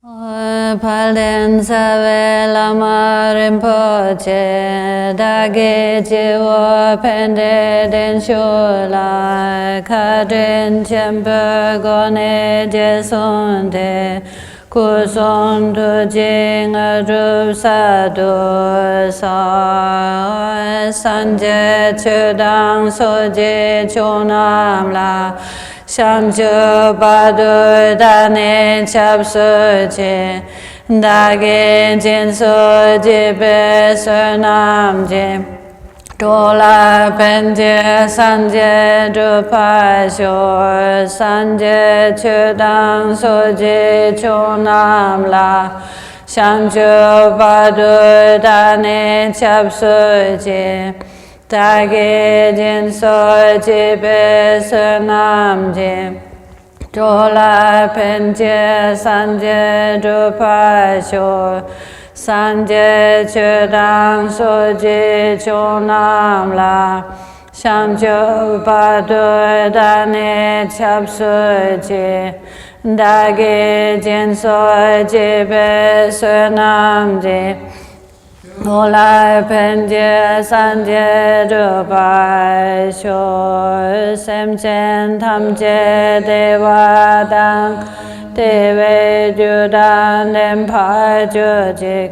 Palen save lama rinpoche dage jiwo pende den shula kadrin chempe gone jesunde kuson tu jing rup sadu sa sanje chudang soje chonam la Shamju Badu Dane Chapsu Je Dage Jinsu Jibe Sunam Je Dola Penje Sanje Drupa Shor Sanje Chudang Soje Chonam La Shamju Badu Dane Chapsu Je Dage Jinso Jibe Sunam Je Dola Penje Sanje Drupa Shor Sanje Chudang Soje Chonam La Shamjo Badu Dane Chapsu Je Dage Jinso Jibe Sunam Je Ola Penje Sanje Drupa Shor Semchen Tamje Deva Dang Deve Judan Dempa Jujik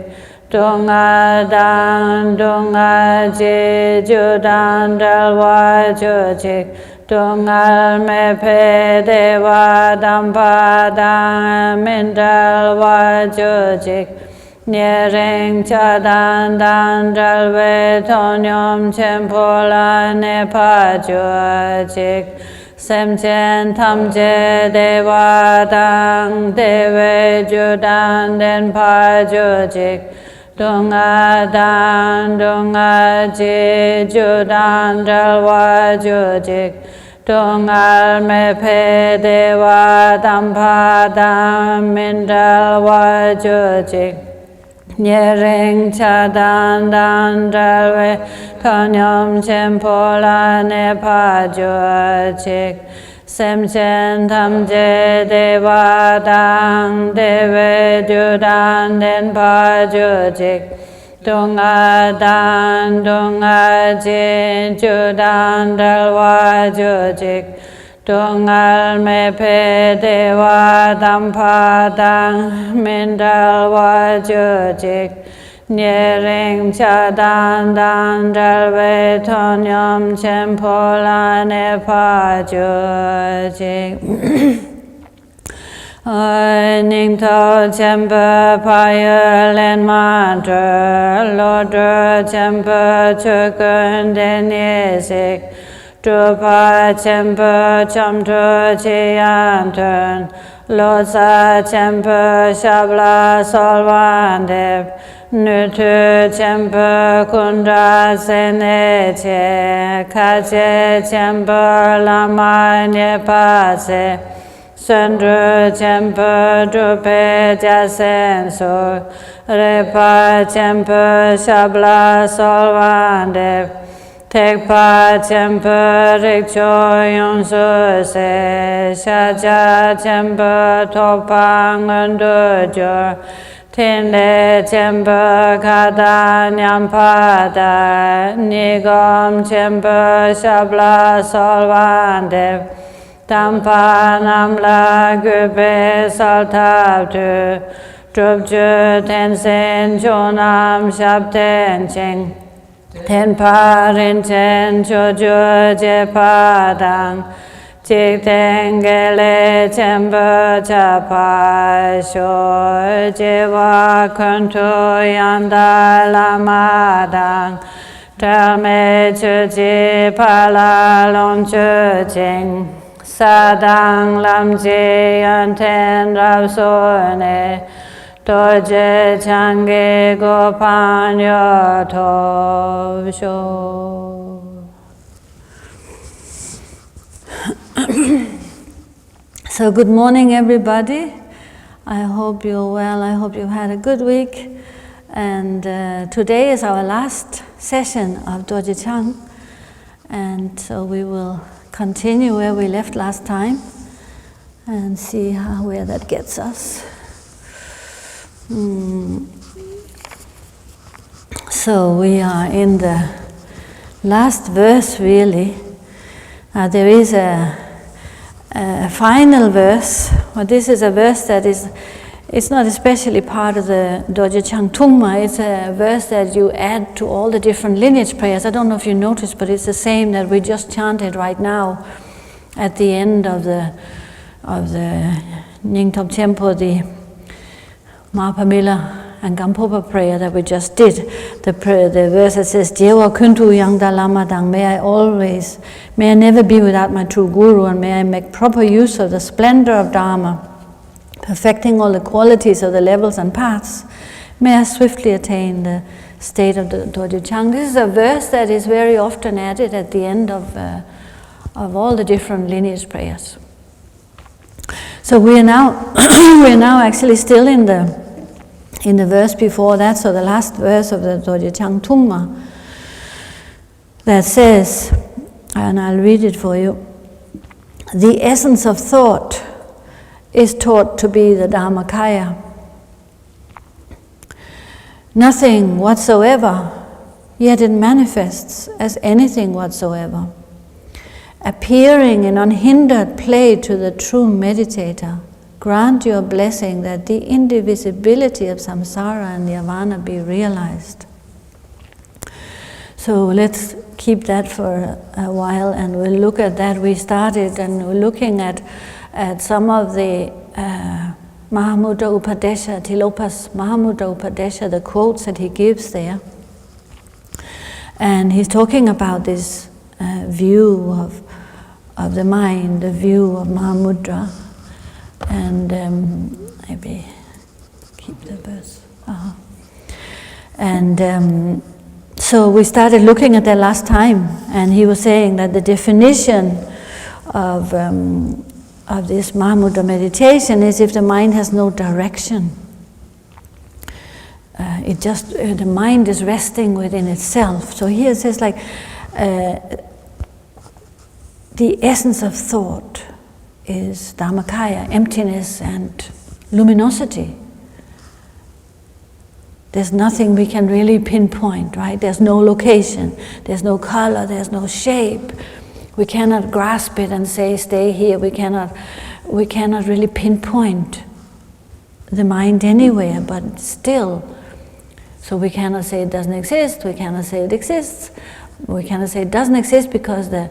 Dunga Dang Dunga Je Judan Dalwa Jujik Dungal Mepe Deva Dampa Dang Mindalwa Jujik Nyering Chadan Dan Dalwe Tonyom Chempola Nepa Jujik Semchen Tamje Deva Dang Deve Judan Denpa Jujik Dunga Dan Dunga Je Judan Dalwa Jujik Dungal Mepe Deva Dampa Dang Mindalwa Jujik Nyering Chadan Dan Dalwe Tonyom Chempola Nepa Jujik Semchen Tamje Deva Dang Deve Judan Denpa Jujik Dunga Dan Dunga Je Judan Dalwa Jujik Dungal Mepe Deva Dampa Dang Mindalwa Jujik Nyering Chadan Dan Dalwe Tonyom Chempola Nepa Jujik Ning Tao Chempe Paya Len Mantra Lodra Chempe Chukun Denisik Drupa Chempe Chamtra Chiyantan Losa Chempe Shabla Solvandev Nutu Chempe Kundra Seneche Kache Chempe Lama Nyepase Sundru Chempe Drupe Jasenso Repa Chempe Shabla Solvandev Tekpa Chempe Rikcho Yonsu Se Shaja Chempe Topang Undujur Tinde Chempe Kada Nyampada Nigom Chempe Shabla Solvandev Tampa Namla Gupe Saltabdu Drupju Tensen Chonam Shabten Ching Tenpa Rinchen Chojo Jepadang Chik Tengele Chempe Chapa Shor Jewa Kuntu Yanda Lamadang Talme Chuji Pala Lom Chuching Sadang Lamji Yanten Rapsone Dorje Chang Gopanyo Tobsho. So good morning everybody. I hope you're well. I hope you've had a good week. And today is our last session of Dorje Chang. And so we will continue where we left last time and see where that gets us. So we are in the last verse, really. There is a final verse. Well, this is a verse that it's not especially part of the Dorje Chang Tungma. It's a verse that you add to all the different lineage prayers. I don't know if you noticed, but it's the same that we just chanted right now at the end of the Nyingtop Temple, the Mapamila and Gampopa prayer that we just did. The verse that says, Jewa kuntu yang da lama dang, may I never be without my true guru, and may I make proper use of the splendor of Dharma, perfecting all the qualities of the levels and paths. May I swiftly attain the state of the Dorje Chang. This is a verse that is very often added at the end of all the different lineage prayers. So we are now actually still in the verse before that, so the last verse of the Dorje Chang Tungma, that says, and I'll read it for you, the essence of thought is taught to be the Dharmakaya. Nothing whatsoever, yet it manifests as anything whatsoever, appearing in unhindered play to the true meditator. Grant your blessing that the indivisibility of samsara and nirvana be realized. So let's keep that for a while, and we'll look at that. We started and we're looking at some of the Mahamudra Upadesha, Tilopa's Mahamudra Upadesha, the quotes that he gives there. And he's talking about this view of the mind, the view of Mahamudra. And maybe keep the verse. And so we started looking at that last time, and he was saying that the definition of this Mahamudra meditation is if the mind has no direction. The mind is resting within itself. So here it says like the essence of thought is Dharmakaya, emptiness and luminosity. There's nothing we can really pinpoint, right? There's no location, there's no color, there's no shape. We cannot grasp it and say, stay here. We cannot really pinpoint the mind anywhere, but still. So we cannot say it doesn't exist, we cannot say it exists, we cannot say it doesn't exist because the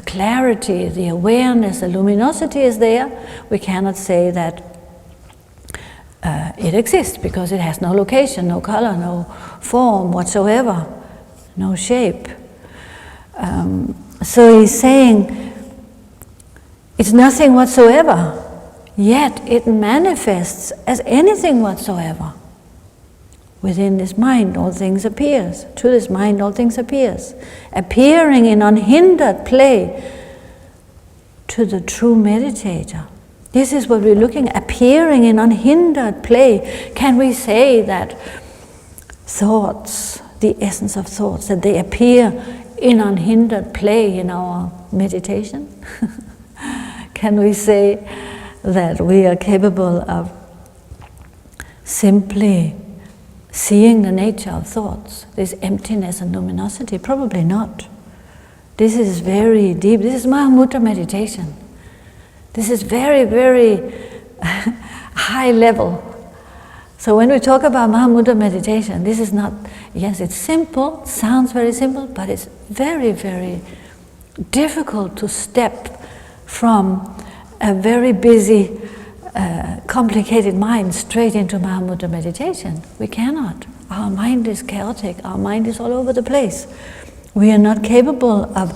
clarity, the awareness, the luminosity is there. We cannot say that it exists because it has no location, no color, no form whatsoever, no shape. So he's saying it's nothing whatsoever, yet it manifests as anything whatsoever. Within this mind, all things appears. To this mind, all things appears. Appearing in unhindered play to the true meditator. This is what we're looking at, appearing in unhindered play. Can we say that thoughts, the essence of thoughts, that they appear in unhindered play in our meditation? Can we say that we are capable of simply seeing the nature of thoughts, this emptiness and luminosity? Probably not. This is very deep. This is Mahamudra meditation. This is very, very high level. So when we talk about Mahamudra meditation, this is not, yes, it's simple, sounds very simple, but it's very, very difficult to step from a very busy, complicated mind straight into Mahamudra meditation. We cannot. Our mind is chaotic. Our mind is all over the place. We are not capable of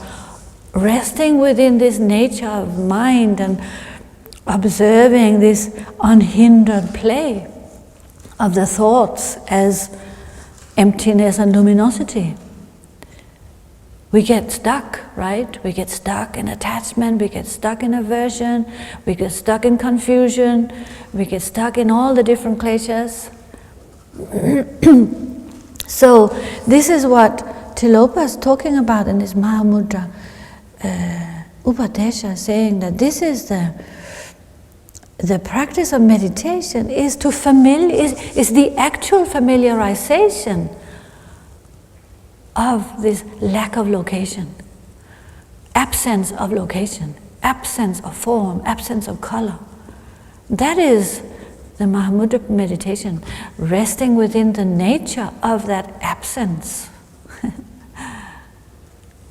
resting within this nature of mind and observing this unhindered play of the thoughts as emptiness and luminosity. We get stuck, right? We get stuck in attachment, we get stuck in aversion, we get stuck in confusion, we get stuck in all the different kleshas. So this is what Tilopa is talking about in this Mahamudra Upadesha, saying that this is the practice of meditation is to is the actual familiarization of this lack of location, absence of location, absence of form, absence of color. That is the Mahamudra meditation, resting within the nature of that absence.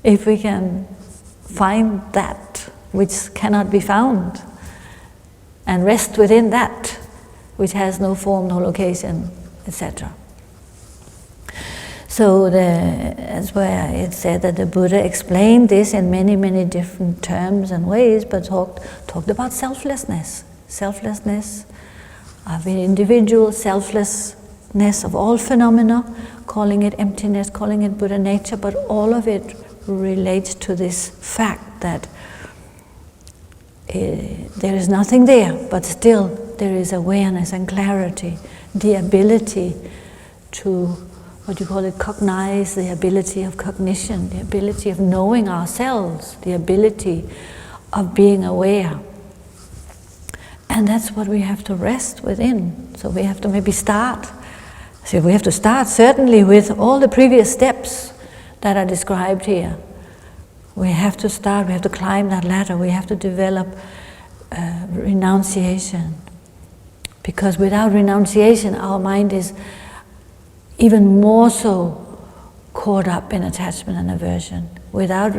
If we can find that which cannot be found, and rest within that which has no form, no location, etc. So that's where it said that the Buddha explained this in many, many different terms and ways, but talked about selflessness. Selflessness of an individual, selflessness of all phenomena, calling it emptiness, calling it Buddha nature, but all of it relates to this fact that there is nothing there, but still there is awareness and clarity, the ability to, what you call it, cognize, the ability of cognition, the ability of knowing ourselves, the ability of being aware. And that's what we have to rest within. So we have to maybe start. So we have to start certainly with all the previous steps that are described here. We have to start, we have to climb that ladder, we have to develop renunciation. Because without renunciation, our mind is even more so caught up in attachment and aversion. Without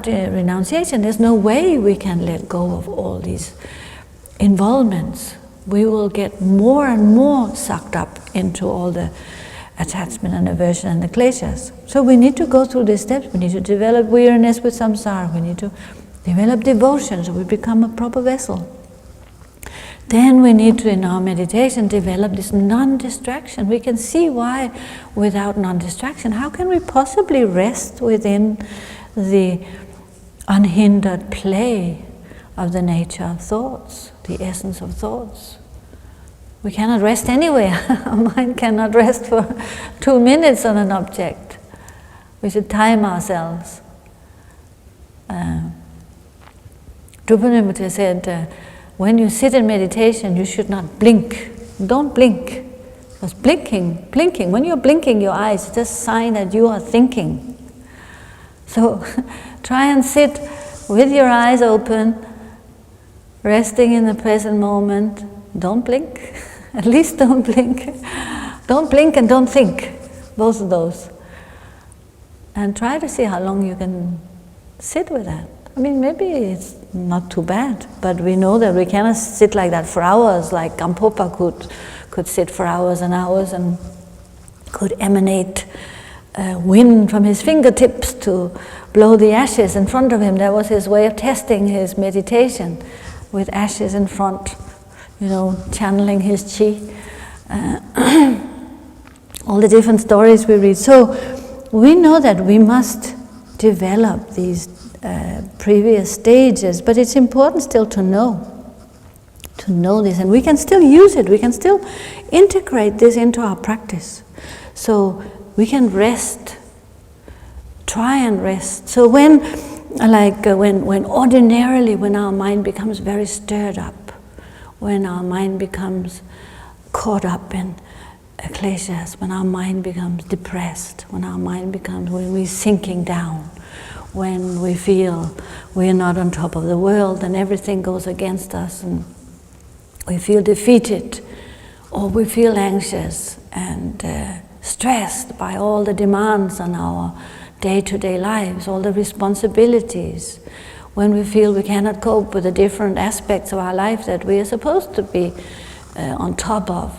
renunciation, there's no way we can let go of all these involvements. We will get more and more sucked up into all the attachment and aversion and the kleshas. So we need to go through these steps. We need to develop weariness with samsara. We need to develop devotion so we become a proper vessel. Then we need to, in our meditation, develop this non-distraction. We can see why without non-distraction, how can we possibly rest within the unhindered play of the nature of thoughts, the essence of thoughts? We cannot rest anywhere. Our mind cannot rest for 2 minutes on an object. We should time ourselves. Mahamudra said, when you sit in meditation, you should not blink. Don't blink. Because blinking, when you're blinking your eyes, it's just a sign that you are thinking. So try and sit with your eyes open, resting in the present moment. Don't blink. At least don't blink. Don't blink and don't think. Both of those. And try to see how long you can sit with that. I mean, maybe it's not too bad, but we know that we cannot sit like that for hours, like Gampopa could sit for hours and hours and could emanate wind from his fingertips to blow the ashes in front of him. That was his way of testing his meditation, with ashes in front, channeling his chi. All the different stories we read. So we know that we must develop these previous stages, but it's important still to know this, and we can still use it, we can still integrate this into our practice. So we can rest, try and rest. So when ordinarily, when our mind becomes very stirred up, when our mind becomes caught up in kleshas, when our mind becomes depressed, when we're sinking down, when we feel we're not on top of the world and everything goes against us and we feel defeated, or we feel anxious and stressed by all the demands on our day-to-day lives, all the responsibilities, when we feel we cannot cope with the different aspects of our life that we are supposed to be on top of.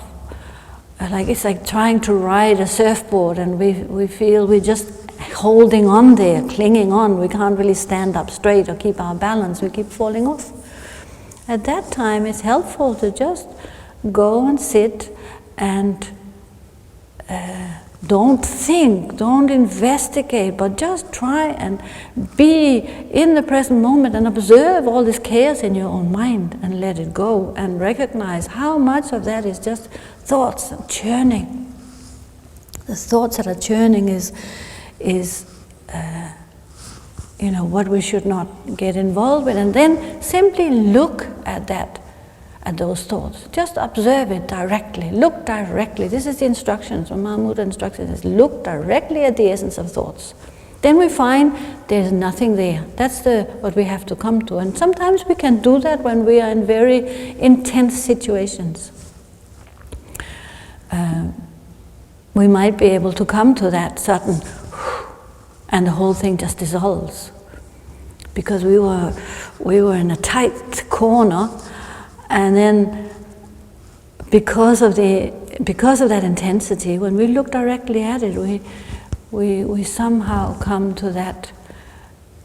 It's like trying to ride a surfboard and we feel we're just holding on there, clinging on. We can't really stand up straight or keep our balance. We keep falling off. At that time, it's helpful to just go and sit and don't think, don't investigate, but just try and be in the present moment and observe all this chaos in your own mind and let it go and recognize how much of that is just thoughts and churning. The thoughts that are churning is what we should not get involved with, and then simply look at that at those thoughts. Just observe it directly, look directly. This is the instructions, when Mahamudra instructs us, look directly at the essence of thoughts. Then we find there's nothing there. That's what we have to come to. And sometimes we can do that when we are in very intense situations. We might be able to come to that sudden, and the whole thing just dissolves. Because we were in a tight corner, and then because of that intensity, when we look directly at it, we somehow come to that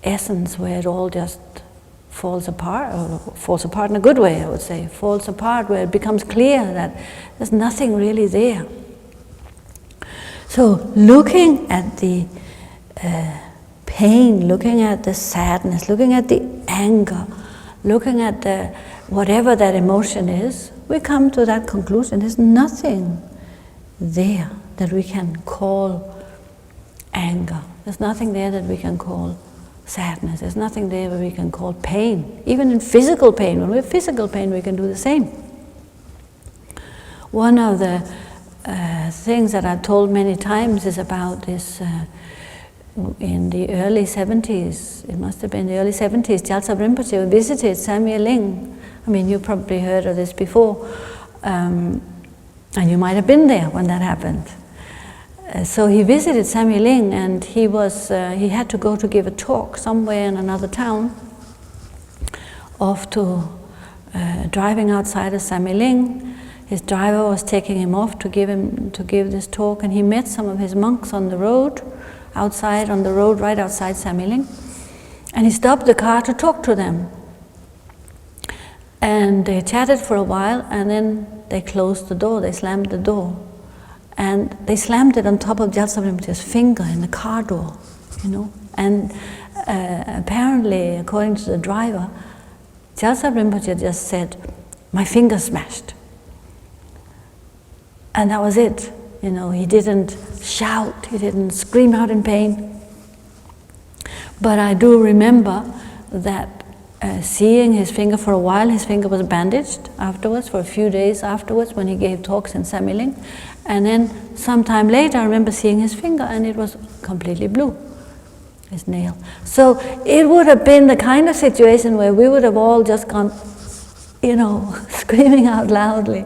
essence where it all just falls apart, or falls apart in a good way, I would say. Falls apart where it becomes clear that there's nothing really there. So looking at the pain, looking at the sadness, looking at the anger, looking at whatever that emotion is, we come to that conclusion. There's nothing there that we can call anger. There's nothing there that we can call sadness. There's nothing there that we can call pain. Even in physical pain, when we have physical pain, we can do the same. One of the things that I've told many times is about this. In the early 70s, it must have been the early 70s, Gyaltsab Rinpoche visited Samye Ling. I mean, you probably heard of this before, and you might have been there when that happened. So he visited Samye Ling, and he had to go to give a talk somewhere in another town, off to driving outside of Samye Ling. His driver was taking him off to give this talk, and he met some of his monks on the road, right outside Samye Ling, and he stopped the car to talk to them. And they chatted for a while, and then they closed the door, they slammed the door. And they slammed it on top of Gyaltsab Rinpoche's finger in the car door, And apparently, according to the driver, Gyaltsab Rinpoche just said, "My finger smashed." And that was it. He didn't shout, he didn't scream out in pain. But I do remember that seeing his finger for a while, his finger was bandaged afterwards, for a few days afterwards, when he gave talks in Samye Ling. And then sometime later, I remember seeing his finger, and it was completely blue, his nail. So it would have been the kind of situation where we would have all just gone, screaming out loudly.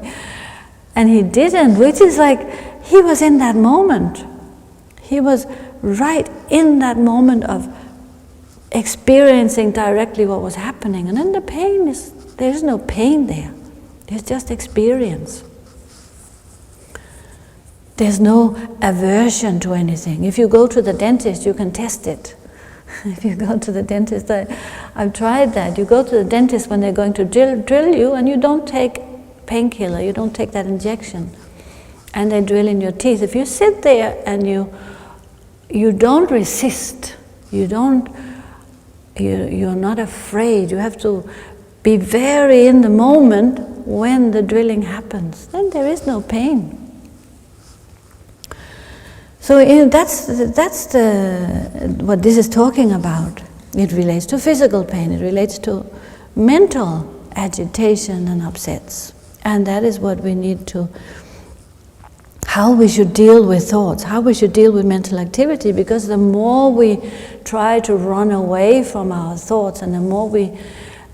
And he didn't, which is like, he was in that moment. He was right in that moment of experiencing directly what was happening. And then the pain there's no pain there. There's just experience. There's no aversion to anything. If you go to the dentist, you can test it. If you go to the dentist, I've tried that. You go to the dentist when they're going to drill you, and you don't take painkiller, you don't take that injection, and they drill in your teeth. If you sit there and you don't resist, you're not afraid, you have to be very in the moment when the drilling happens, then there is no pain. So that's what this is talking about. It relates to physical pain, it relates to mental agitation and upsets. And that is what we need to, how we should deal with thoughts, how we should deal with mental activity, because the more we try to run away from our thoughts, and the more we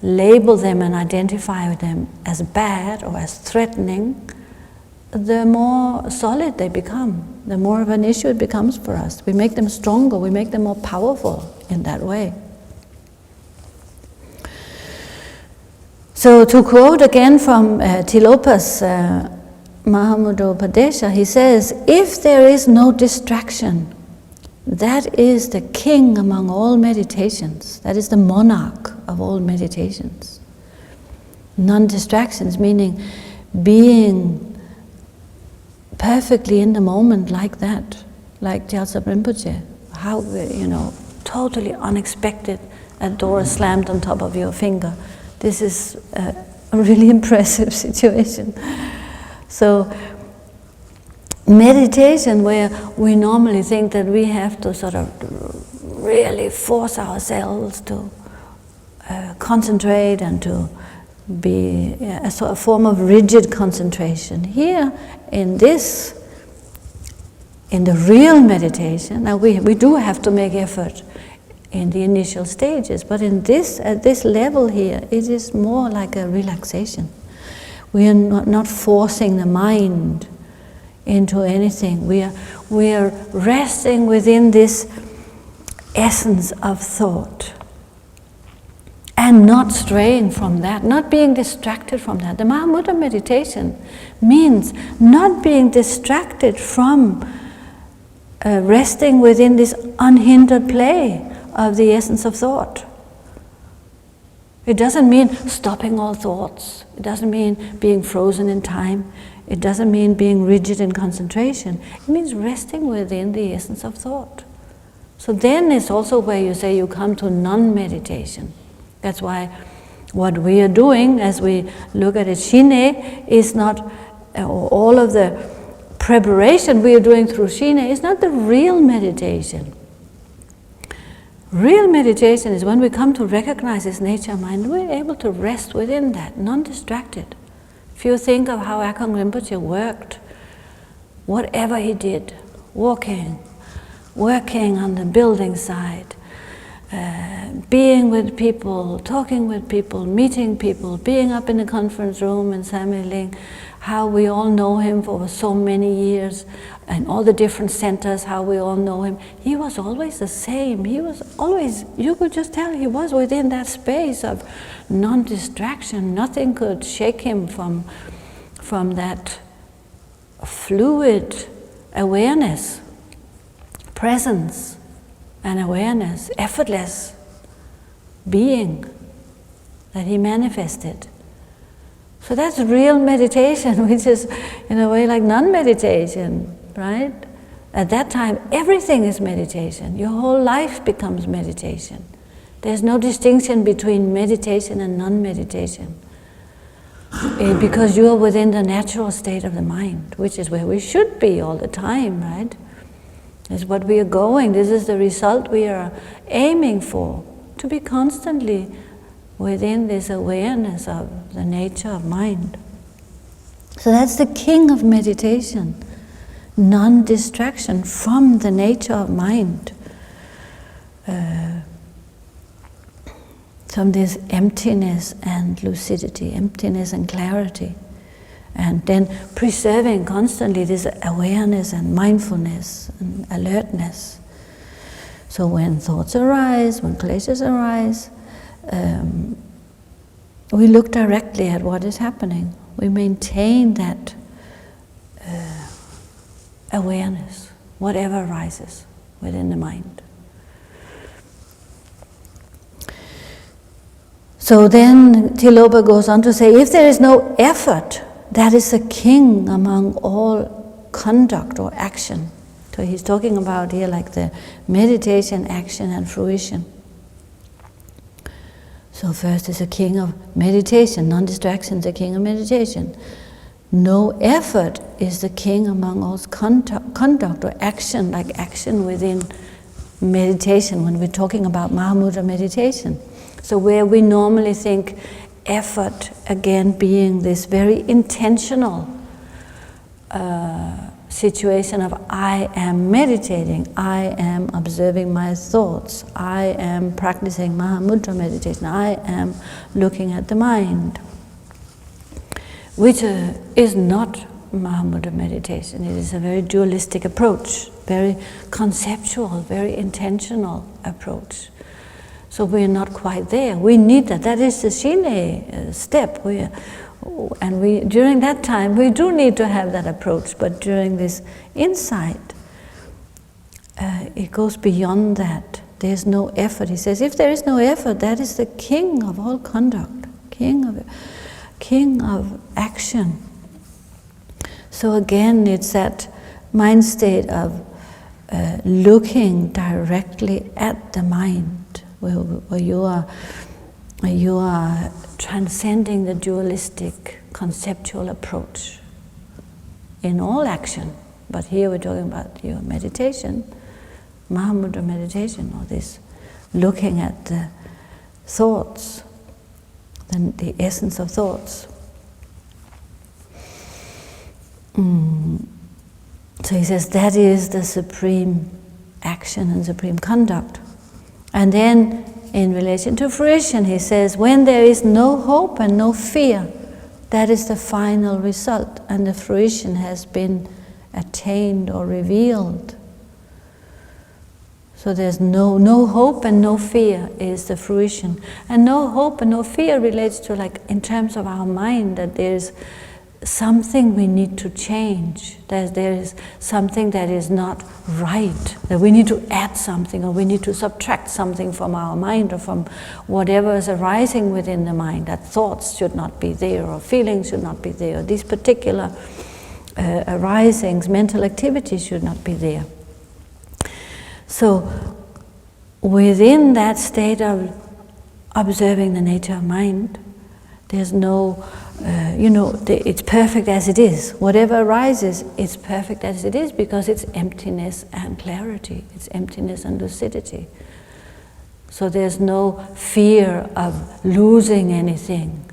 label them and identify them as bad or as threatening, the more solid they become, the more of an issue it becomes for us. We make them stronger, we make them more powerful in that way. So to quote again from Tilopa's Mahamudra Upadesha, he says, "If there is no distraction, that is the king among all meditations. That is the monarch of all meditations." Non-distractions, meaning being perfectly in the moment like that, like Gyaltsab Rinpoche. How, totally unexpected, a door slammed on top of your finger. This is a really impressive situation. So meditation, where we normally think that we have to sort of really force ourselves to concentrate and to be a sort of form of rigid concentration. Here, in the real meditation, now we do have to make effort in the initial stages, but at this level here, it is more like a relaxation. We are not forcing the mind into anything. We are resting within this essence of thought and not straying from that, not being distracted from that. The Mahamudra meditation means not being distracted from resting within this unhindered play of the essence of thought. It doesn't mean stopping all thoughts. It doesn't mean being frozen in time. It doesn't mean being rigid in concentration. It means resting within the essence of thought. So then it's also where you say you come to non-meditation. That's why what we are doing as we look at it, Shine, is not, all of the preparation we are doing through Shine is not the real meditation. Real meditation is when we come to recognize this nature of mind, we're able to rest within that, non-distracted. If you think of how Akong Rinpoche worked, whatever he did, walking, working on the building site, being with people, talking with people, meeting people, being up in the conference room in Samye, how we all know him for so many years, and all the different centers, how we all know him. He was always the same. He was always, you could just tell he was within that space of non-distraction. Nothing could shake him from that fluid awareness, presence and awareness, effortless being that he manifested. So that's real meditation, which is in a way like non-meditation, right? At that time, everything is meditation. Your whole life becomes meditation. There's no distinction between meditation and non-meditation. Because you are within the natural state of the mind, which is where we should be all the time, right? This is what we are going, this is the result we are aiming for, to be constantly within this awareness of the nature of mind. So that's the king of meditation, non-distraction from the nature of mind. From this emptiness and lucidity, emptiness and clarity. And then preserving constantly this awareness and mindfulness and alertness. So when thoughts arise, when kleshas arise, we look directly at what is happening. We maintain that awareness, whatever arises within the mind. So then Tilopa goes on to say, if there is no effort, that is the king among all conduct or action. So he's talking about here like the meditation, action and fruition. So first is the king of meditation, non-distraction is the king of meditation. No effort is the king among all conduct or action, like action within meditation when we're talking about Mahamudra meditation. So where we normally think effort, again being this very intentional situation of I am meditating, I am observing my thoughts, I am practicing Mahamudra meditation, I am looking at the mind, which is not Mahamudra meditation. It is a very dualistic approach, very conceptual, very intentional approach. So we're not quite there. We need that. That is the Shine step. During that time, we do need to have that approach. But during this insight, it goes beyond that. There's no effort. He says, if there is no effort, that is the king of all conduct, king of action. So again, it's that mind state of looking directly at the mind. Where you are transcending the dualistic conceptual approach in all action. But here we're talking about your meditation, Mahamudra meditation, or this looking at the thoughts, the essence of thoughts. So he says that is the supreme action and supreme conduct. And then in relation to fruition, he says, when there is no hope and no fear, that is the final result, and the fruition has been attained or revealed. So there's no hope and no fear is the fruition. And no hope and no fear relates to, like, in terms of our mind, that there's something we need to change, that there is something that is not right, that we need to add something, or we need to subtract something from our mind, or from whatever is arising within the mind, that thoughts should not be there, or feelings should not be there, or these particular arisings, mental activities should not be there. So within that state of observing the nature of mind, there's no it's perfect as it is. Whatever arises, it's perfect as it is, because it's emptiness and clarity. It's emptiness and lucidity. So there's no fear of losing anything.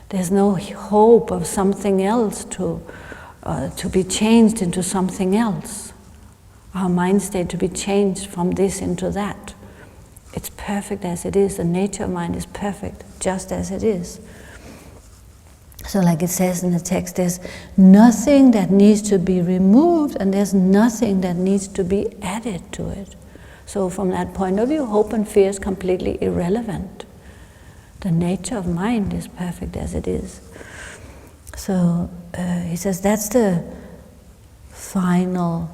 There's no hope of something else to be changed into something else. Our mind state to be changed from this into that. It's perfect as it is. The nature of mind is perfect, just as it is. So like it says in the text, there's nothing that needs to be removed, and there's nothing that needs to be added to it. So from that point of view, hope and fear is completely irrelevant. The nature of mind is perfect as it is. So he says that's the final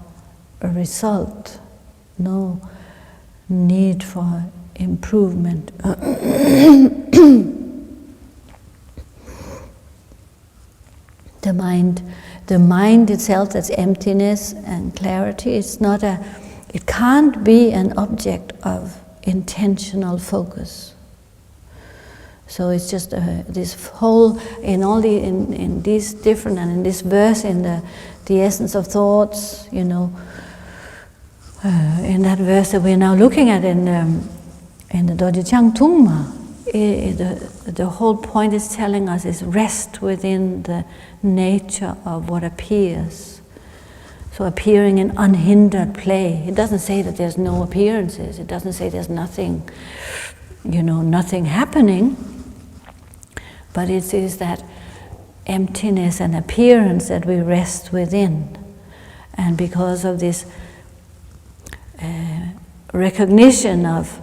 result. No need for improvement. The mind itself, that's emptiness and clarity, it can't be an object of intentional focus. So it's just this whole, in these different, and in this verse, in the essence of thoughts, in that verse that we're now looking at in the Dorje Chang Tungma, the whole point is telling us is rest within the nature of what appears. So appearing in unhindered play. It doesn't say that there's no appearances. It doesn't say there's nothing, nothing happening. But it is that emptiness and appearance that we rest within. And because of this recognition of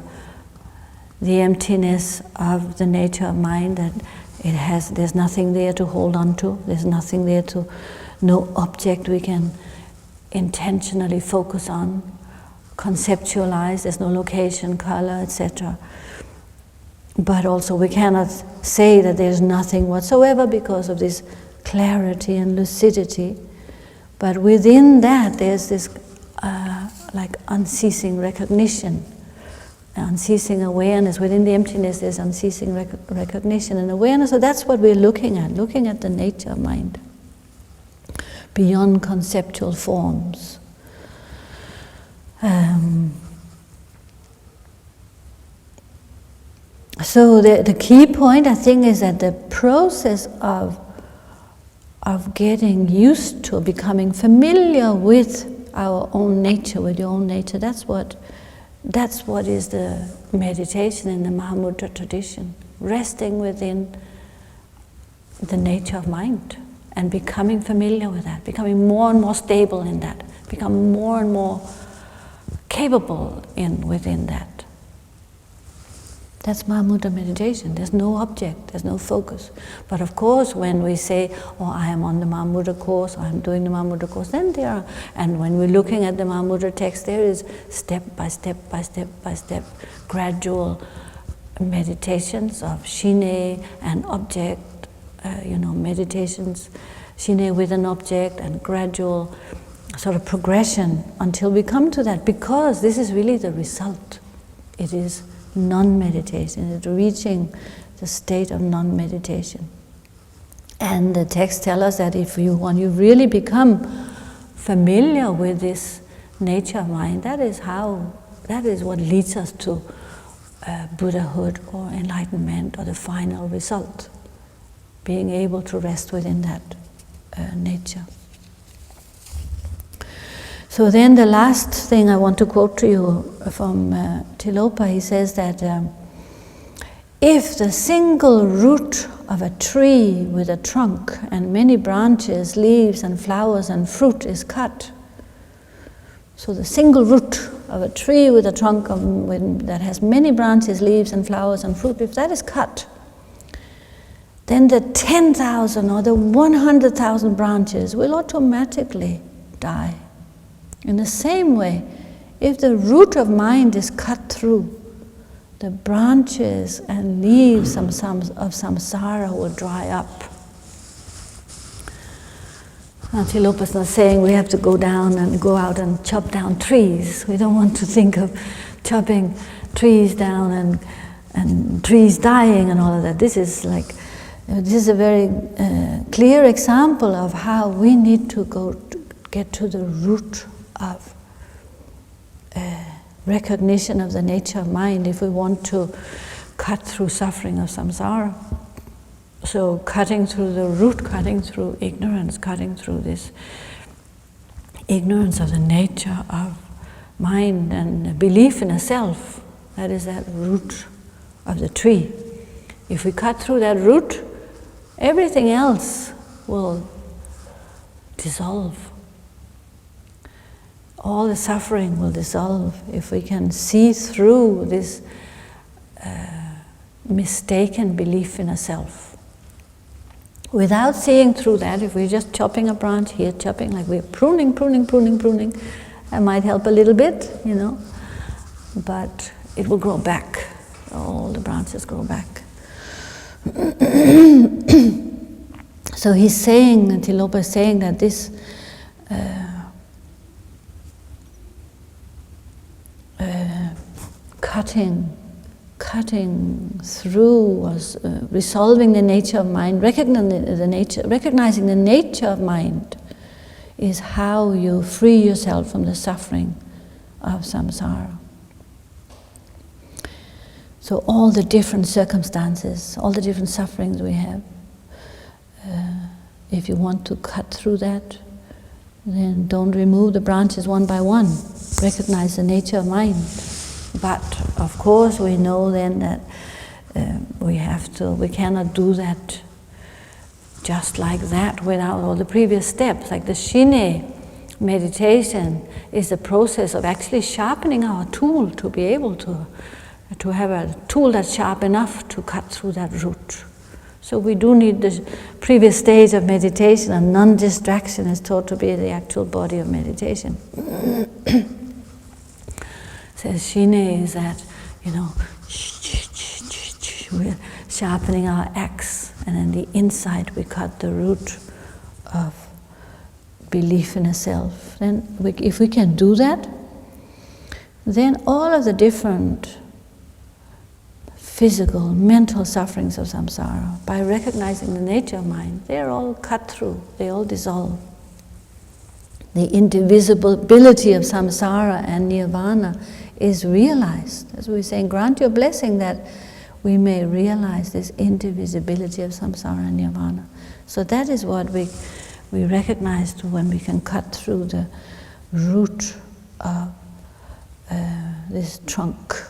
the emptiness of the nature of mind, that there's nothing there to hold on to, there's nothing there no object we can intentionally focus on, conceptualize, there's no location, color, etc. But also we cannot say that there's nothing whatsoever because of this clarity and lucidity. But within that there's this like unceasing recognition, unceasing awareness. Within the emptiness there's unceasing recognition and awareness. So that's what we're looking at the nature of mind, beyond conceptual forms. So the key point, I think, is that the process of getting used to, becoming familiar with our own nature, with your own nature, that's what is the meditation in the Mahamudra tradition. Resting within the nature of mind and becoming familiar with that, becoming more and more stable in that, become more and more capable within that. That's Mahamudra meditation. There's no object, there's no focus. But of course, when we say, I am on the Mahamudra course, or I'm doing the Mahamudra course, then there are, and when we're looking at the Mahamudra text, there is step by step by step by step, gradual meditations of shine and object, meditations, shine with an object, and gradual sort of progression until we come to that, because this is really the result. It is non-meditation, it's reaching the state of non-meditation. And the text tells us that if you really become familiar with this nature of mind, that is what leads us to Buddhahood or enlightenment or the final result, being able to rest within that nature. So then the last thing I want to quote to you from Tilopa, he says that if the single root of a tree with a trunk and many branches, leaves and flowers and fruit is cut, so the single root of a tree with a trunk that has many branches, leaves and flowers and fruit, if that is cut, then the 10,000 or the 100,000 branches will automatically die. In the same way, if the root of mind is cut through, the branches and leaves of samsara will dry up. Tilopa is not saying we have to go down and go out and chop down trees. We don't want to think of chopping trees down and trees dying and all of that. This is a very clear example of how we need to get to the root of recognition of the nature of mind if we want to cut through suffering of samsara. So cutting through the root, cutting through ignorance, cutting through this ignorance of the nature of mind and belief in a self, that is that root of the tree. If we cut through that root, everything else will dissolve. All the suffering will dissolve if we can see through this mistaken belief in a self. Without seeing through that, if we're just chopping a branch here, chopping like we're pruning, that might help a little bit, but it will grow back. All the branches grow back. So he's saying, Tilopa is saying that this cutting through was resolving the nature of mind, recognizing the nature of mind is how you free yourself from the suffering of samsara. So all the different circumstances, all the different sufferings we have, if you want to cut through that, then don't remove the branches one by one. Recognize the nature of mind. But of course we know then that we cannot do that just like that without all the previous steps. Like the Shine meditation is the process of actually sharpening our tool to be able to have a tool that's sharp enough to cut through that root. So we do need the previous stage of meditation, and non-distraction is taught to be the actual body of meditation. Says Shine is that, we're sharpening our axe, and in the inside we cut the root of belief in a self. Then if we can do that, then all of the different physical, mental sufferings of samsara, by recognizing the nature of mind, they're all cut through, they all dissolve. The indivisibility of samsara and nirvana is realized. As we were saying, grant your blessing that we may realize this indivisibility of samsara and nirvana. So that is what we recognize when we can cut through the root of this trunk.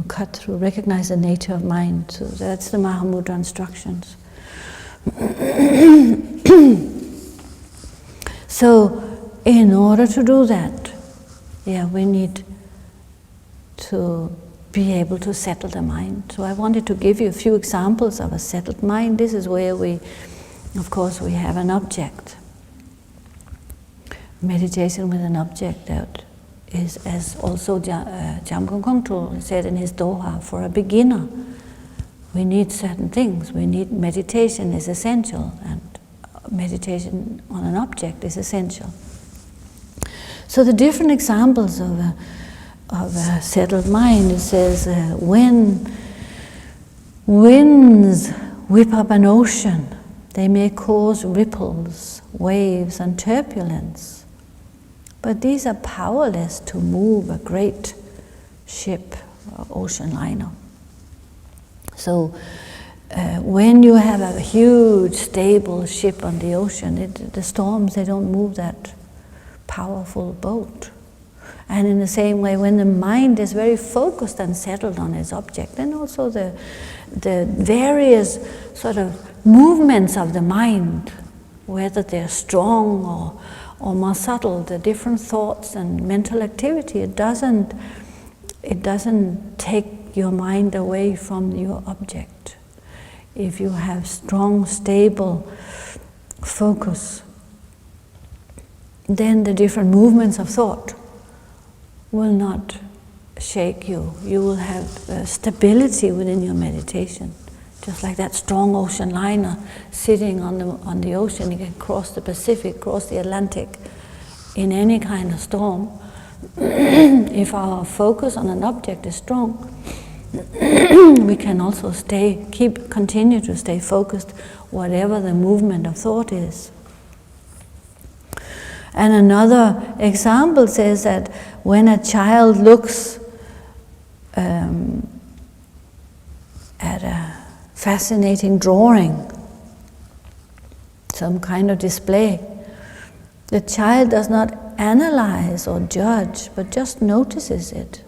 Cut through, recognize the nature of mind. So that's the Mahamudra instructions. So in order to do that, we need to be able to settle the mind. So I wanted to give you a few examples of a settled mind. This is where we have an object. Meditation with an object that is, as also Jamgon Kongtrul said in his Doha, for a beginner, we need certain things. Meditation is essential, and meditation on an object is essential. So the different examples of a settled mind, it says, when winds whip up an ocean, they may cause ripples, waves, and turbulence. But these are powerless to move a great ship or ocean liner. So when you have a huge stable ship on the ocean, the storms, they don't move that powerful boat. And in the same way, when the mind is very focused and settled on its object, then also the various sort of movements of the mind, whether they're strong or more subtle, the different thoughts and mental activity, it doesn't take your mind away from your object. If you have strong, stable focus, then the different movements of thought will not shake you. You will have stability within your meditation. Just like that strong ocean liner sitting on the ocean, you can cross the Pacific, cross the Atlantic in any kind of storm. If our focus on an object is strong, we can also continue to stay focused, whatever the movement of thought is. And another example says that when a child looks at a fascinating drawing, some kind of display, the child does not analyze or judge, but just notices it,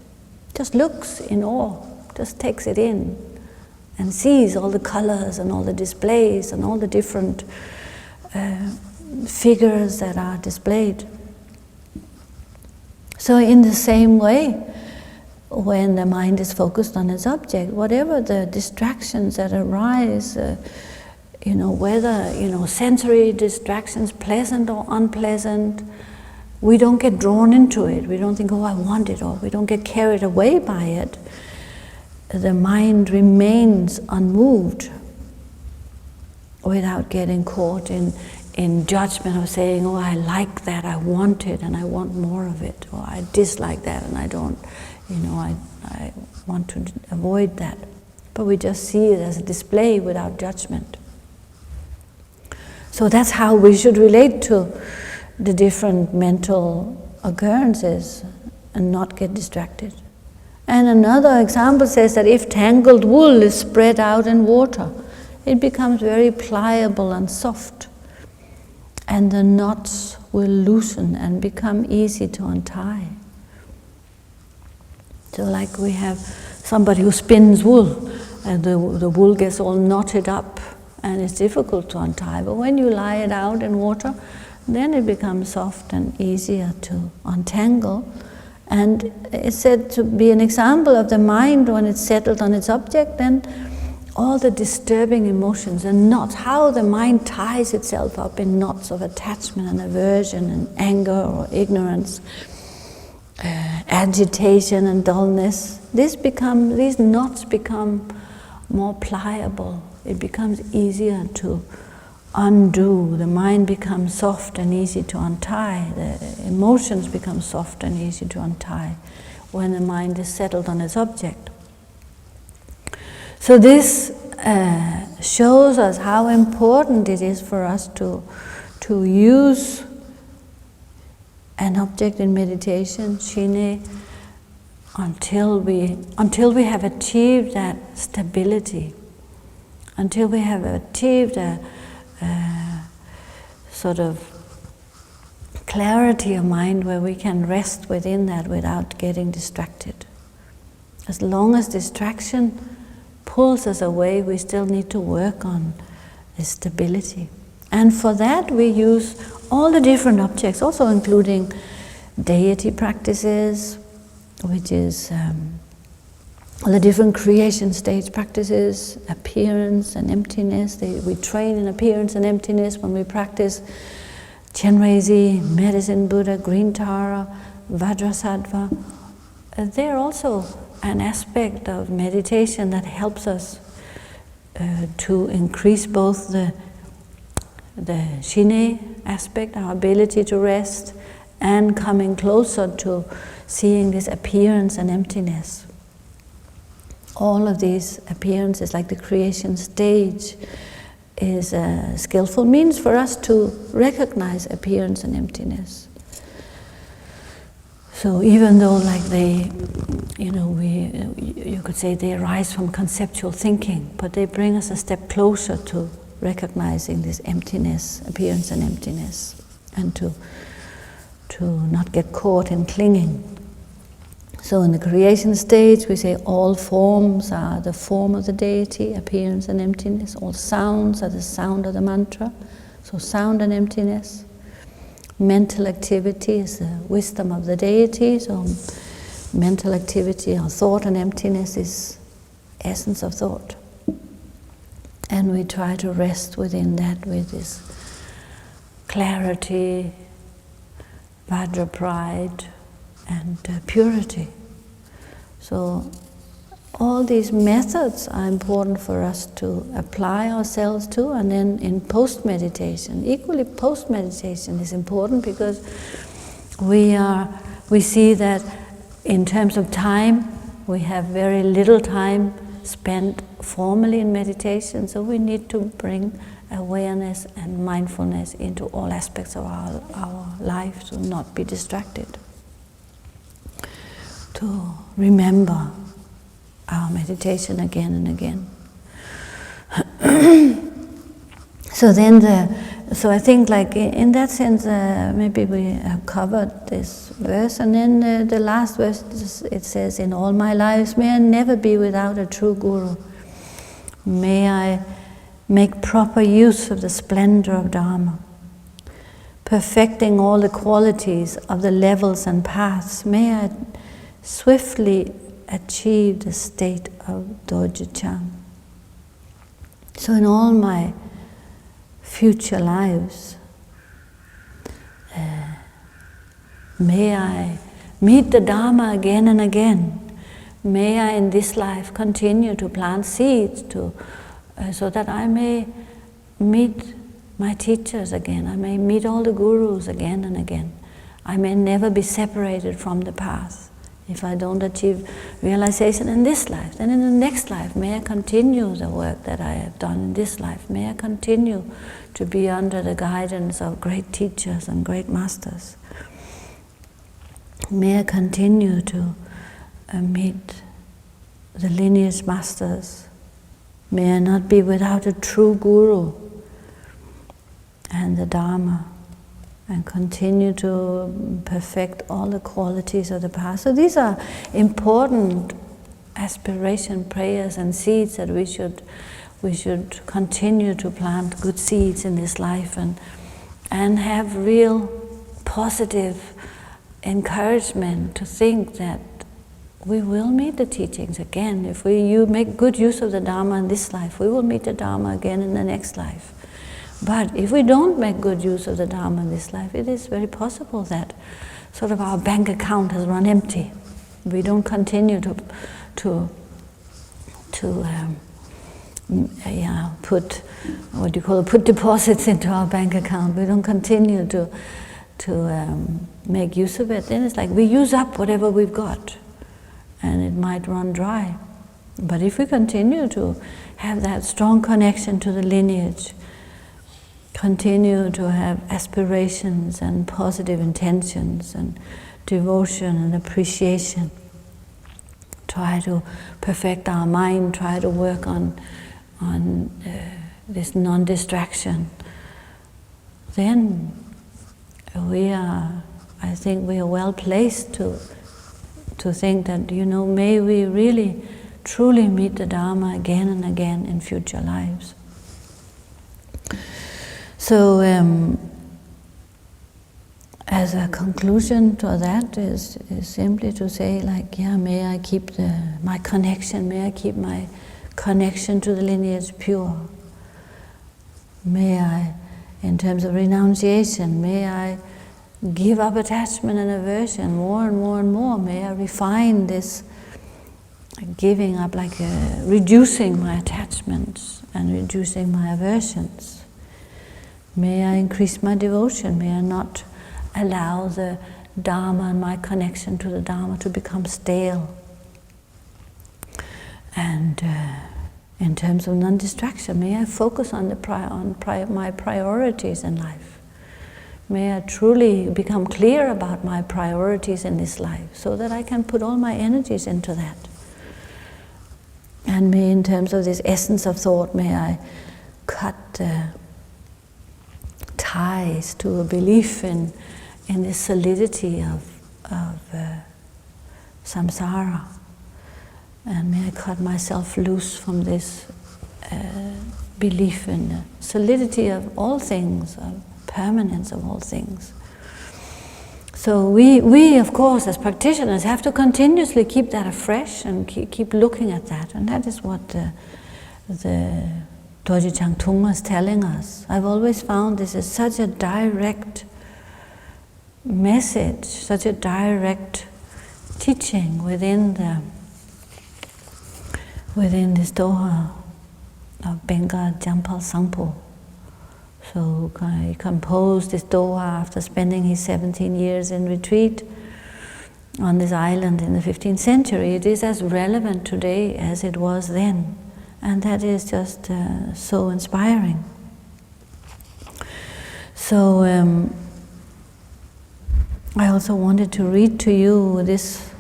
just looks in awe, just takes it in and sees all the colors and all the displays and all the different figures that are displayed. So in the same way, when the mind is focused on its object, whatever the distractions that arise, whether sensory distractions, pleasant or unpleasant, we don't get drawn into it. We don't think, oh, I want it, or we don't get carried away by it. The mind remains unmoved without getting caught in judgment of saying, oh, I like that, I want it, and I want more of it, or I dislike that, and I don't, I want to avoid that. But we just see it as a display without judgment. So that's how we should relate to the different mental occurrences and not get distracted. And another example says that if tangled wool is spread out in water, it becomes very pliable and soft, and the knots will loosen and become easy to untie. So like we have somebody who spins wool, and the wool gets all knotted up and it's difficult to untie, but when you lie it out in water, then it becomes soft and easier to untangle. And it's said to be an example of the mind when it's settled on its object, then all the disturbing emotions and knots, how the mind ties itself up in knots of attachment and aversion and anger or ignorance, agitation and dullness, these knots become more pliable. It becomes easier to undo. The mind becomes soft and easy to untie. The emotions become soft and easy to untie when the mind is settled on its object. So this shows us how important it is for us to use an object in meditation, shine, until we have achieved that stability, until we have achieved a sort of clarity of mind where we can rest within that without getting distracted. As long as distraction pulls us away, we still need to work on the stability. And for that we use all the different objects, also including deity practices, which is all the different creation stage practices, appearance and emptiness. We train in appearance and emptiness when we practice Chenrezi, Medicine Buddha, Green Tara, Vajrasattva. They're also an aspect of meditation that helps us to increase both the shine aspect, our ability to rest, and coming closer to seeing this appearance and emptiness. All of these appearances, like the creation stage, is a skillful means for us to recognize appearance and emptiness. So even though like they, you could say they arise from conceptual thinking, but they bring us a step closer to recognizing this emptiness, appearance and emptiness, and to not get caught in clinging. So in the creation stage, we say all forms are the form of the deity, appearance and emptiness. All sounds are the sound of the mantra, so sound and emptiness. Mental activity is the wisdom of the deity, so mental activity or thought and emptiness is essence of thought. And we try to rest within that with this clarity, Vajra pride, and purity. So all these methods are important for us to apply ourselves to, and then in post-meditation, equally post-meditation is important because we see that in terms of time, we have very little time spent formally in meditation, so we need to bring awareness and mindfulness into all aspects of our life to not be distracted, to remember our meditation again and again. So I think like in that sense, maybe we have covered this verse, and then the last verse, it says, in all my lives, may I never be without a true guru. May I make proper use of the splendor of Dharma, perfecting all the qualities of the levels and paths. May I swiftly achieve the state of Dorje Chang. So in all my future lives, may I meet the Dharma again and again. May I in this life continue to plant seeds so that I may meet my teachers again. I may meet all the gurus again and again. I may never be separated from the path. If I don't achieve realization in this life, then in the next life, may I continue the work that I have done in this life. May I continue to be under the guidance of great teachers and great masters. May I continue to meet the lineage masters. May I not be without a true guru and the Dharma, and continue to perfect all the qualities of the path. So these are important aspiration prayers and seeds that we should continue to plant good seeds in this life and have real positive encouragement to think that we will meet the teachings again. If you make good use of the Dharma in this life, we will meet the Dharma again in the next life. But if we don't make good use of the Dharma in this life, it is very possible that sort of our bank account has run empty. We don't continue to put put deposits into our bank account. We don't continue to make use of it. Then it's like we use up whatever we've got, and it might run dry. But if we continue to have that strong connection to the lineage, continue to have aspirations and positive intentions and devotion and appreciation, try to perfect our mind, try to work on this non-distraction, then I think we are well placed to think that, may we really truly meet the Dharma again and again in future lives. So, as a conclusion to that is simply to say, may I keep my connection, may I keep my connection to the lineage pure. May I, in terms of renunciation, may I give up attachment and aversion more and more and more. May I refine this giving up, reducing my attachments and reducing my aversions. May I increase my devotion. May I not allow the Dharma and my connection to the Dharma to become stale. And in terms of non-distraction, may I focus on my priorities in life. May I truly become clear about my priorities in this life so that I can put all my energies into that. And may, in terms of this essence of thought, may I cut ties to a belief in the solidity of samsara. And may I cut myself loose from this belief in the solidity of all things, of permanence of all things. So we of course, as practitioners, have to continuously keep that afresh and keep looking at that. And that is what the Dorje Chang Tungma is telling us. I've always found this is such a direct message, such a direct teaching within this Doha of Benga Jampal Sangpo. So he composed this Doha after spending his 17 years in retreat on this island in the 15th century. It is as relevant today as it was then, and that is just so inspiring. So I also wanted to read to you this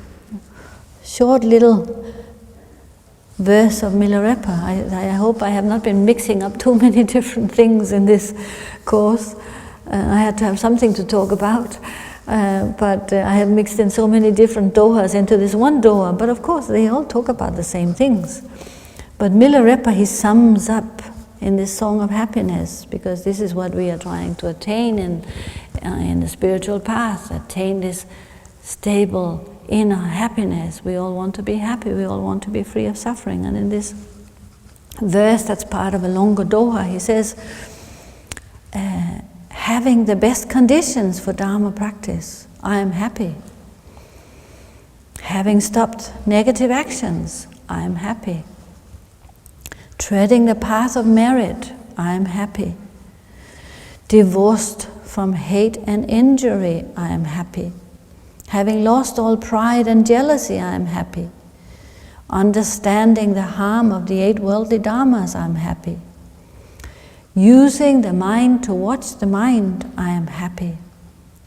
short little verse of Milarepa. I hope I have not been mixing up too many different things in this course. I had to have something to talk about, but I have mixed in so many different dohas into this one doha. But of course, they all talk about the same things. But Milarepa, he sums up in this song of happiness, because this is what we are trying to attain in the spiritual path, attain this stable inner happiness. We all want to be happy, we all want to be free of suffering. And in this verse that's part of a longer doha, he says, having the best conditions for Dharma practice, I am happy. Having stopped negative actions, I am happy. Treading the path of merit, I am happy. Divorced from hate and injury, I am happy. Having lost all pride and jealousy, I am happy. Understanding the harm of the 8 worldly dharmas, I am happy. Using the mind to watch the mind, I am happy.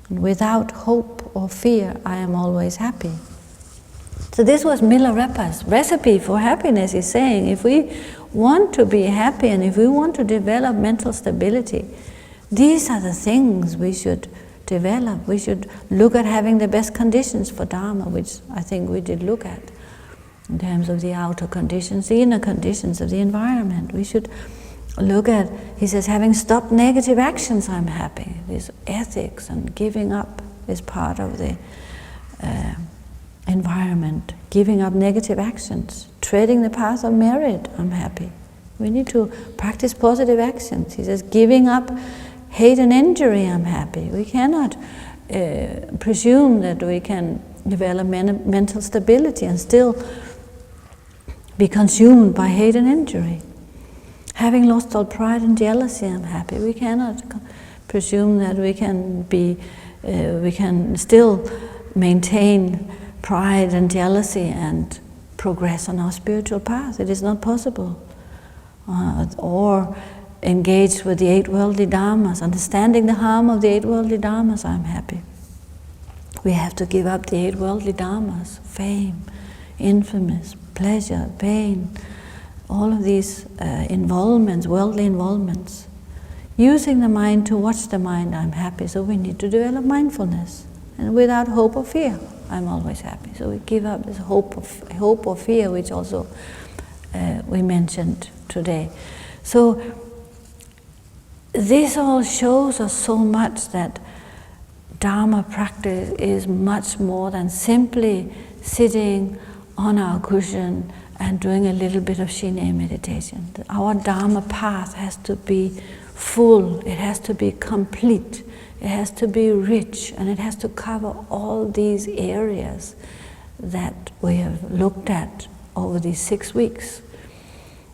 And without hope or fear, I am always happy. So this was Milarepa's recipe for happiness. He's saying, if we want to be happy and if we want to develop mental stability, these are the things we should develop. We should look at having the best conditions for Dharma, which I think we did look at in terms of the outer conditions, the inner conditions of the environment. We should look at, he says, having stopped negative actions, I'm happy. This ethics and giving up is part of the environment. Giving up negative actions, treading the path of merit, I'm happy. We need to practice positive actions. He says, giving up hate and injury, I'm happy. We cannot presume that we can develop mental stability and still be consumed by hate and injury. Having lost all pride and jealousy, I'm happy. We cannot presume that we can still maintain pride and jealousy and progress on our spiritual path. It is not possible. Or engaged with the 8 worldly dharmas, understanding the harm of the 8 worldly dharmas, I'm happy. We have to give up the 8 worldly dharmas, fame, infamous, pleasure, pain, all of these involvements, worldly involvements. Using the mind to watch the mind, I'm happy. So we need to develop mindfulness. And without hope or fear, I'm always happy. So we give up this hope or fear, which also we mentioned today. So this all shows us so much that Dharma practice is much more than simply sitting on our cushion and doing a little bit of Shine meditation. Our Dharma path has to be full, it has to be complete, it has to be rich, and it has to cover all these areas that we have looked at over these 6 weeks.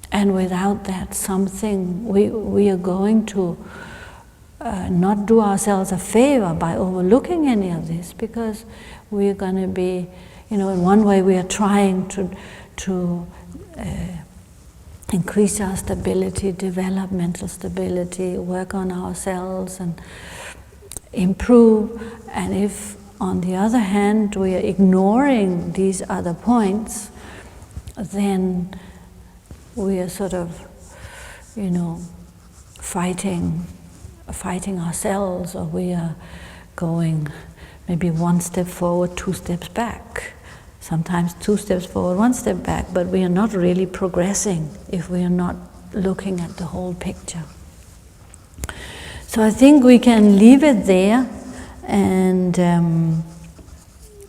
And without that something, we are going to not do ourselves a favor by overlooking any of this, because we are going to be, in one way we are trying to increase our stability, develop mental stability, work on ourselves, and improve. And if, on the other hand, we are ignoring these other points, then we are sort of, fighting ourselves, or we are going maybe one step forward, 2 steps back. Sometimes 2 steps forward, 1 step back, but we are not really progressing if we are not looking at the whole picture. So I think we can leave it there, and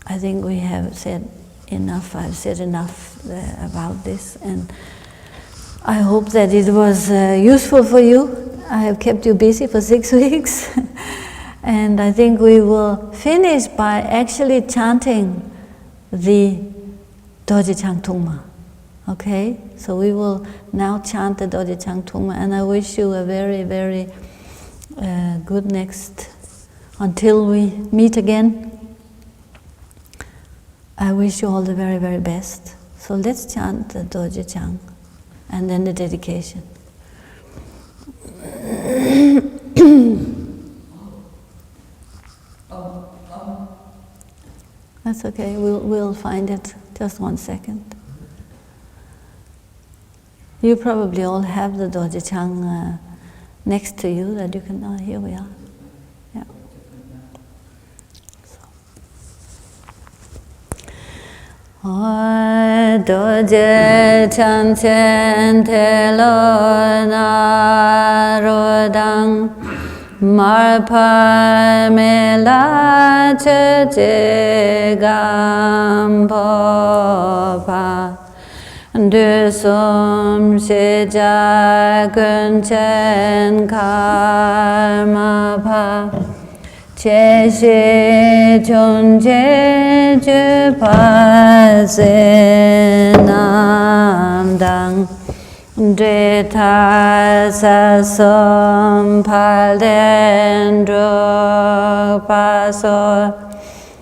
I think we have said enough. I've said enough about this, and I hope that it was useful for you. I have kept you busy for 6 weeks, and I think we will finish by actually chanting the Dorje Chang Tungma. Okay? So we will now chant the Dorje Chang Tungma, and I wish you a very, very good next, until we meet again. I wish you all the very, very best. So let's chant the Dorje Chang, and then the dedication. That's okay, we'll find it. Just 1 second. You probably all have the Dorje Chang next to you that you can, here we are. Yeah. Dorje Chang chanted narodang marpa mela che gampopa du som sheja gunchen karma pa che she chon che ju pa se nam dang de ta sa som pal den dro pa so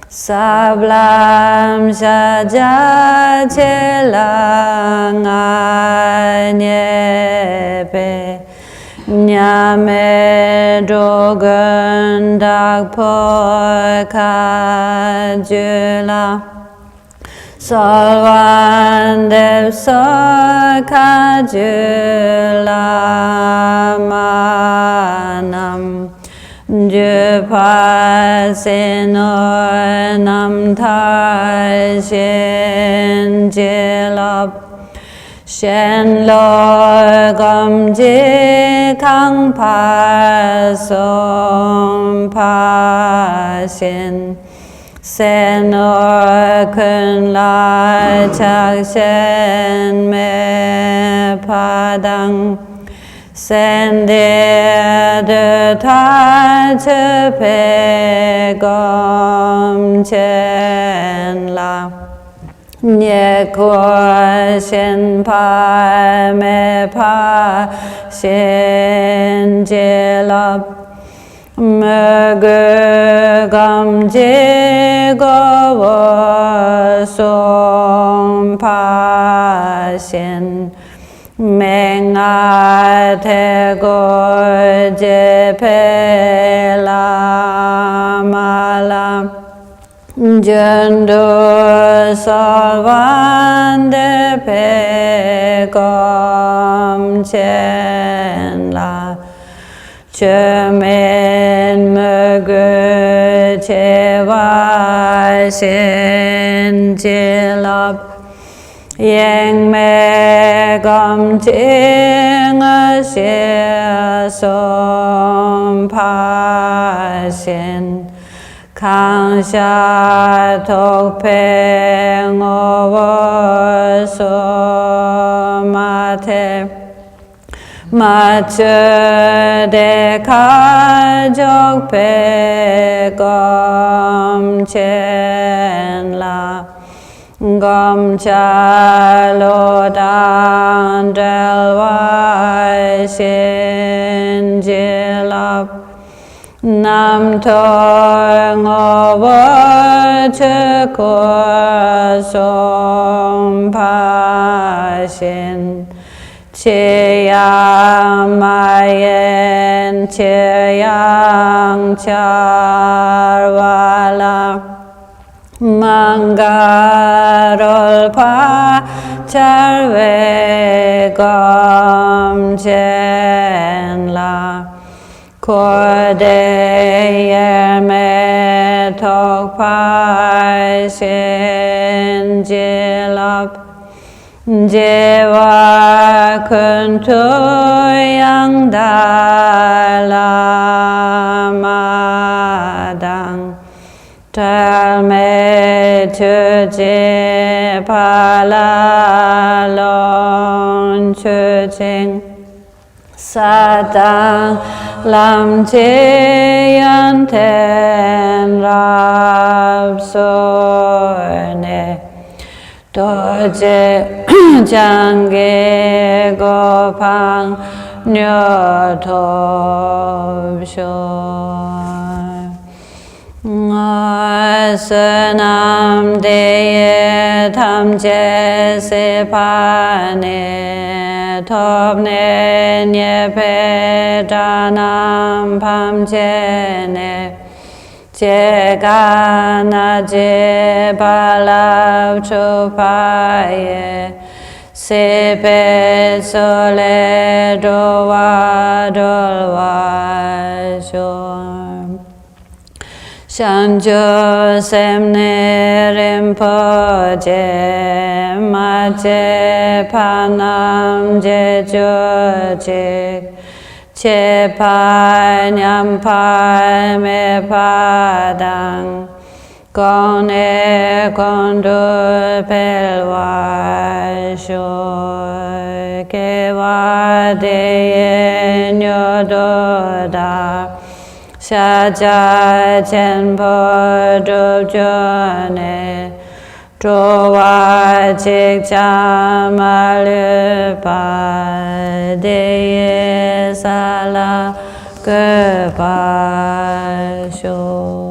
sablam sha ja che la nga nye pe nyame dogen dak po ka jula Salvan dev ka jula manam Jupa senor nam tar shen jilab Shen lo gam je kang pa som pa shen Senor kun la chak shen me padang Sen de ta che pe gom chen la Nye ko shen pa me pa shen je lab Möge gam je go wo som pa shen Meng a te go je pe la ma la Jendo salvan de pe gom chen la Chemen möge che wa shen jilab Yang me gom ching a she som pa shen Kang sha tok peng o wo so ma te Ma che de ka jok pe gom chen la Gom cha lo dan del wa shen jilab Nam to ngo wo che ko som pa shen Che ya ma yen cheyang charwala mangarol pa charve gom chen la kode yeme tok pai shin jilap Jewa kuntu yang dalam Talme chuji palalon chujing Sadang lam jiyan ten rab sone Dorje Chang Tungma Nyo Top Shor Sunam Deye Tam Je Se Pa Ne Top Ne Nye Pe Danam Pam Je Ne Je gana je balav chupaye sepe sole dowa dolwa shor Shanjo semne rimpoje maje panam je jojik Che pai nyam pai me padang Kone kondu pelwa shor Kewa deye nyododa Shaja chenpo drup jone Drowa chik chamalupa Deye sala gopa shor